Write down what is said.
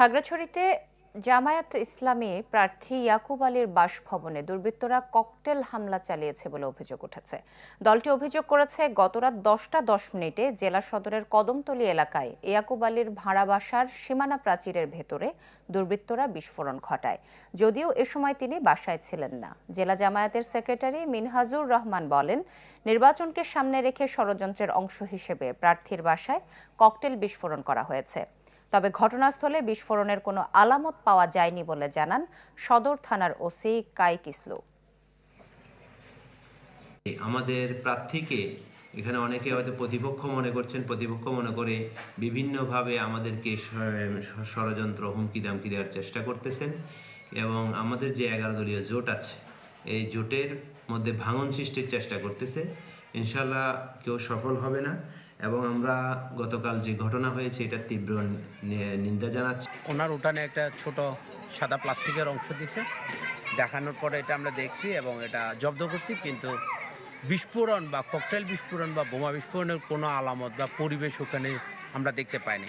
খাগড়াছড়িতে জামায়াত ইসলামী প্রার্থী ইয়াকুব আলীর বাসভবনে দুর্বৃত্তরা ককটেল হামলা চালিয়েছে বলে অভিযোগ উঠেছে। দলটি অভিযোগ করেছে, গতরাত 10টা 10 মিনিটে জেলা সদরের কদমতলী এলাকায় ইয়াকুব আলীর ভাড়া বাসার সীমানা প্রাচীরের ভেতরে দুর্বৃত্তরা বিস্ফোরণ ঘটায়। যদিও এ সময় তিনি বাসায় ছিলেন না। জেলা জামায়াতের সেক্রেটারি মিনহাজুর রহমান বলেন, নির্বাচনকে সামনে রেখে ষড়যন্ত্রের অংশ হিসেবে প্রার্থীর বাসায় ককটেল বিস্ফোরণ করা হয়েছে। তবে ঘটনাস্থলে বিস্ফোরণের কোনো আলামত পাওয়া যায়নি বলে জানান সদর থানার ওসি কাইক ইসলু। আমাদের প্রার্থীকে এখানে অনেকে হয়তো প্রতিপক্ষ মনে করছেন, প্রতিপক্ষ মনে করে বিভিন্নভাবে আমাদেরকে ষড়যন্ত্র হুমকি দামকি দেওয়ার চেষ্টা করতেছেন এবং আমাদের যে 11 দলীয় জোট আছে এই জোটের মধ্যে ভাঙন সৃষ্টির চেষ্টা করতেছে। ইনশাল্লাহ কেউ সফল হবে না এবং আমরা গতকাল যে ঘটনা হয়েছে এটা তীব্র নিন্দা জানাচ্ছি। ওনার উঠানে একটা ছোট সাদা প্লাস্টিকের অংশ দিছে, দেখানোর পরে এটা আমরা দেখছি এবং এটা জব্দ করছি, কিন্তু বিস্ফোরণ বা ককটেল বিস্ফোরণ বা বোমা বিস্ফোরণের কোনো আলামত বা পরিবেশ ওখানে আমরা দেখতে পাইনি।